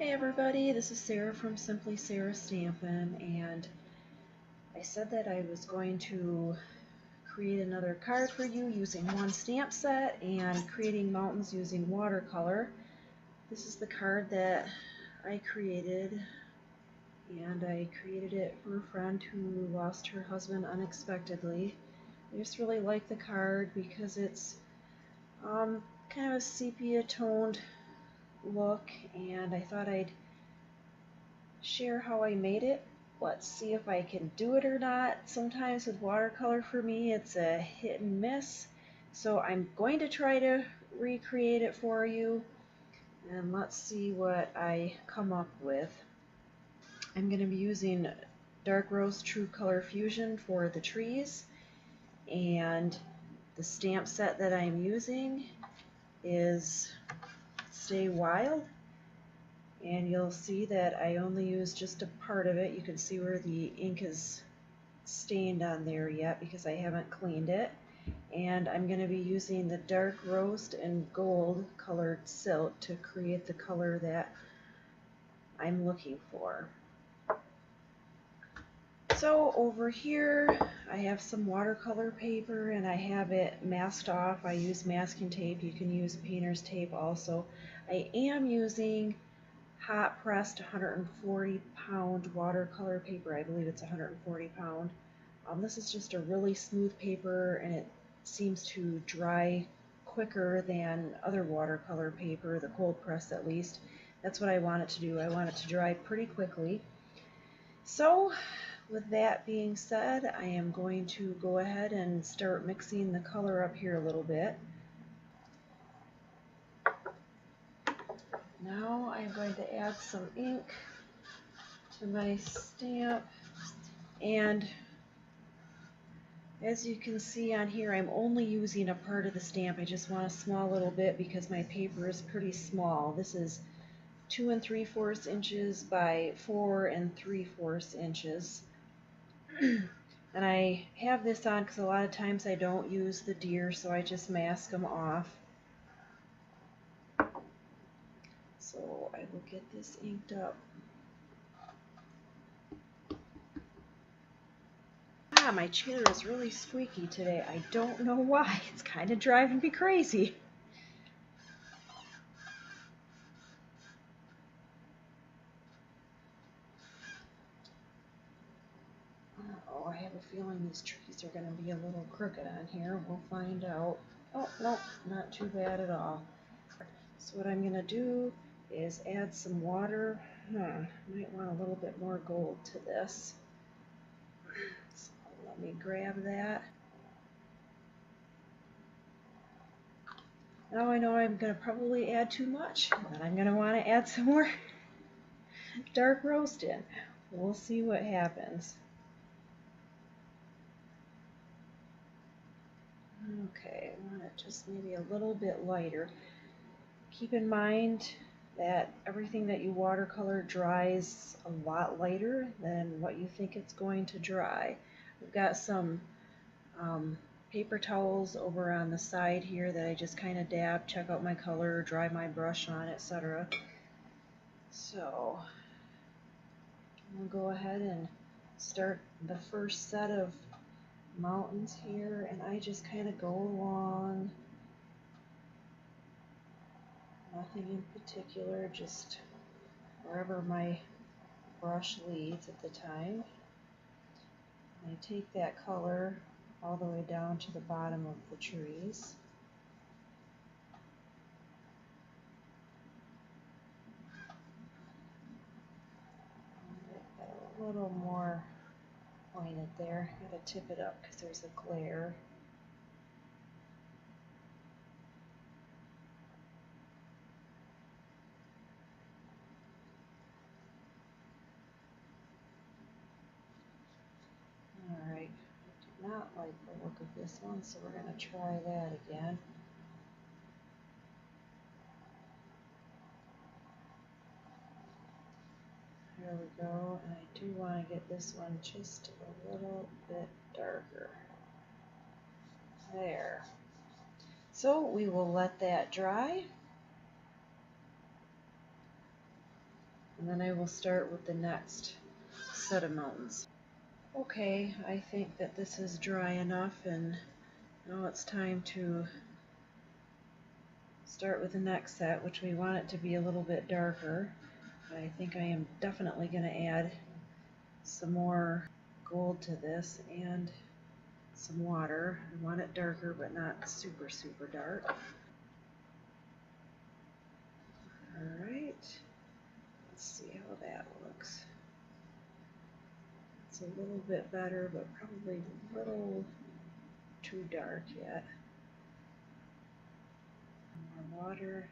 Hey everybody, this is Sarah from Simply Sarah Stampin', and I said that I was going to create another card for you using one stamp set and creating mountains using watercolor. This is the card that I created, and I created it for a friend who lost her husband unexpectedly. I just really like the card because it's kind of a sepia toned look, and I thought I'd share how I made it. Let's see if I can do it or not. Sometimes with watercolor for me it's a hit and miss, so I'm going to try to recreate it for you, and let's see what I come up with. I'm going to be using Dark Rose True Color Fusion for the trees, and the stamp set that I'm using is Stay Wild. And you'll see that I only used just a part of it. You can see where the ink is stained on there yet because I haven't cleaned it. And I'm going to be using the dark rose and gold colored silk to create the color that I'm looking for. So over here I have some watercolor paper and I have it masked off. I use masking tape. You can use painter's tape also. I am using hot pressed 140 pound watercolor paper. I believe it's 140 pound. This is just a really smooth paper, and it seems to dry quicker than other watercolor paper, the cold press at least. That's what I want it to do. I want it to dry pretty quickly. So with that being said, I am going to go ahead and start mixing the color up here a little bit. Now I'm going to add some ink to my stamp, and as you can see on here, I'm only using a part of the stamp. I just want a small little bit because my paper is pretty small. This is 2 3/4 inches by 4 3/4 inches. And I have this on because a lot of times I don't use the deer, so I just mask them off. So I will get this inked up. My chair is really squeaky today. I don't know why. It's kind of driving me crazy. Oh, I have a feeling these trees are going to be a little crooked on here. We'll find out. Oh, no, not too bad at all. So what I'm going to do is add some water. Might want a little bit more gold to this. So let me grab that. Now I know I'm going to probably add too much, but I'm going to want to add some more dark roast in. We'll see what happens. Okay, I want it just maybe a little bit lighter. Keep in mind that everything that you watercolor dries a lot lighter than what you think it's going to dry. We've got some paper towels over on the side here that I just kind of dab, check out my color, dry my brush on, etc. So we'll go ahead and start the first set of mountains here, and I just kind of go along. Nothing in particular, just wherever my brush leads at the time. I take that color all the way down to the bottom of the trees. A little more pointed there. I gotta tip it up because there's a glare. Alright, I do not like the look of this one, so we're going to try that again. There we go, and I do want to get this one just a little bit darker. There. So we will let that dry. and then I will start with the next set of mountains. Okay, I think that this is dry enough, and now it's time to start with the next set, which we want it to be a little bit darker. I think I am definitely going to add some more gold to this and some water. I want it darker, but not super, super dark. Alright, let's see how that looks. It's a little bit better, but probably a little too dark yet. More water.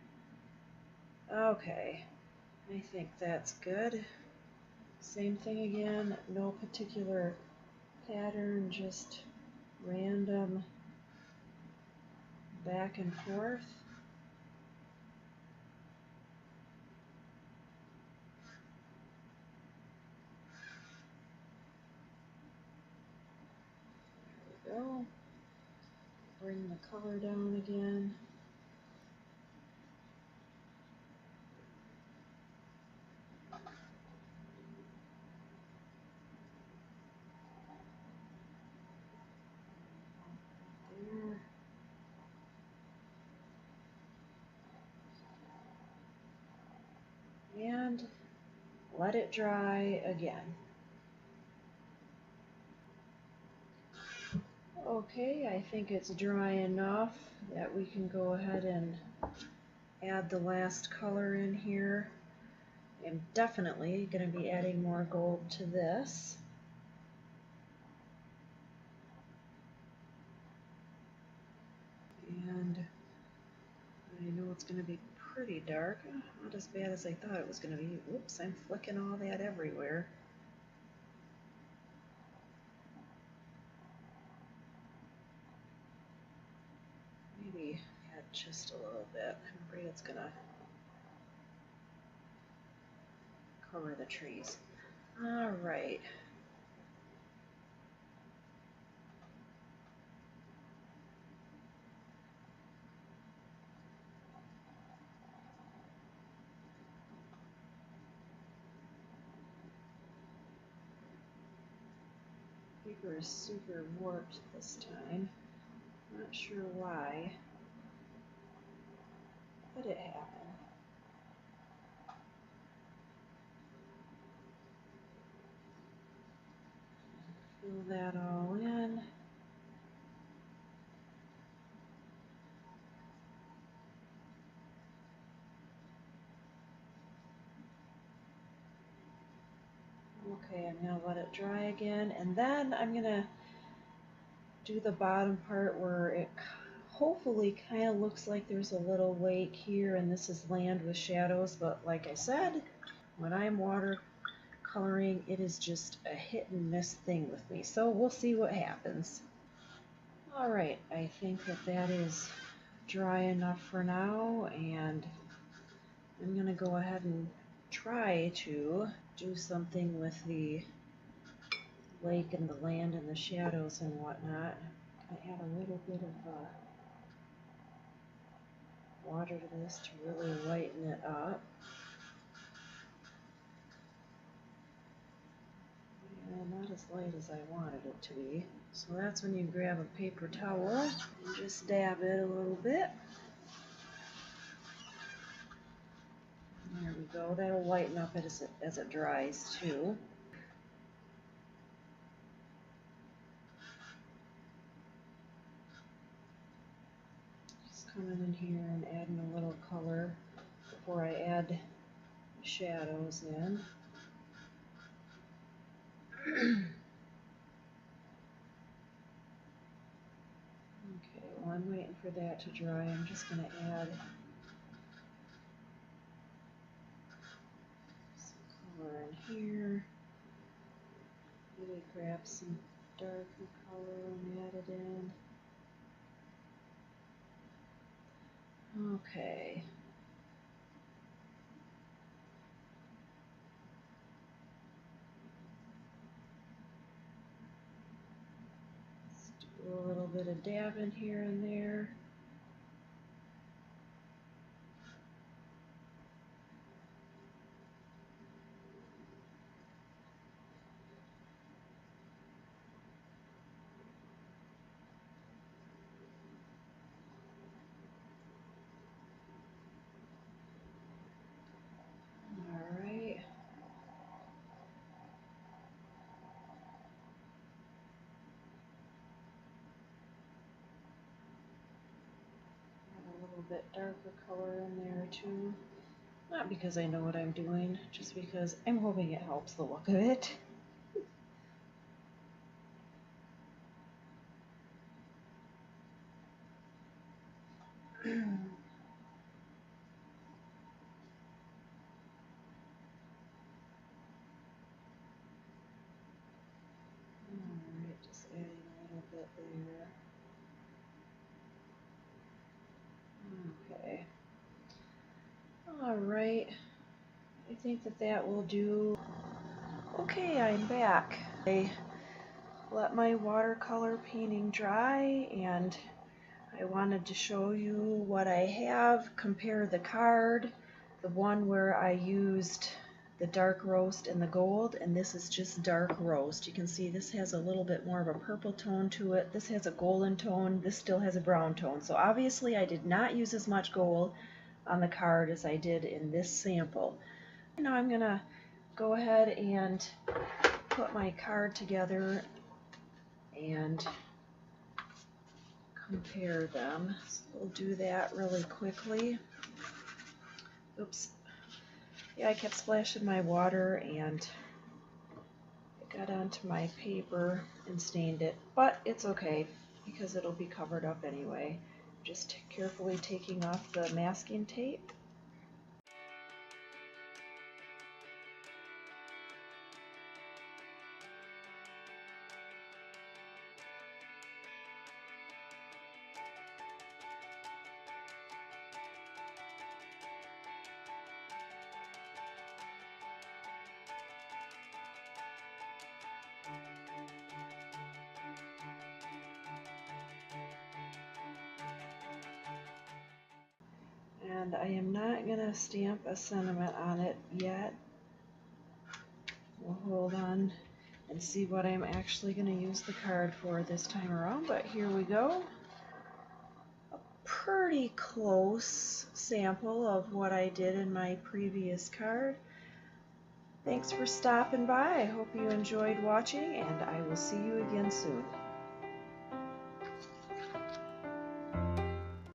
Okay, I think that's good. Same thing again, no particular pattern, just random back and forth. There we go. Bring the color down again. There. And let it dry again. Okay, I think it's dry enough that we can go ahead and add the last color in here. I'm definitely going to be adding more gold to this. And I know it's going to be pretty dark, not as bad as I thought it was going to be. Whoops, I'm flicking all that everywhere. Maybe add just a little bit. I'm afraid it's going to cover the trees. All right. Paper is super warped this time. Not sure why, but it happened. Fill that all in. Okay, I'm going to let it dry again, and then I'm going to do the bottom part where it hopefully kind of looks like there's a little lake here, and this is land with shadows, but like I said, when I'm watercoloring, it is just a hit and miss thing with me, so we'll see what happens. Alright, I think that that is dry enough for now, and I'm going to go ahead and try to do something with the lake and the land and the shadows and whatnot. I add a little bit of water to this to really lighten it up. And not as light as I wanted it to be. So that's when you grab a paper towel and just dab it a little bit. There we go. That'll lighten up as it dries too. Just coming in here and adding a little color before I add shadows in. Okay, while I'm waiting for that to dry, I'm just going to add some color in here. Maybe grab some darker color and add it in. Okay. Let's do a little bit of dabbing here and there. bit darker color in there too. Not because I know what I'm doing, just because I'm hoping it helps the look of it. Alright, just adding a little bit there. Okay. Alright, I think that will do. Okay, I'm back. I let my watercolor painting dry, and I wanted to show you what I have, compare the card, the one where I used the dark roast and the gold, and this is just dark roast. You can see this has a little bit more of a purple tone to it. This has a golden tone. This still has a brown tone. So obviously I did not use as much gold on the card as I did in this sample. Now I'm going to go ahead and put my card together and compare them. So we'll do that really quickly. Oops. Yeah, I kept splashing my water and it got onto my paper and stained it, but it's okay because it'll be covered up anyway. Just carefully taking off the masking tape. And I am not going to stamp a sentiment on it yet. We'll hold on and see what I'm actually going to use the card for this time around, but here we go. A pretty close sample of what I did in my previous card. Thanks for stopping by. I hope you enjoyed watching, and I will see you again soon.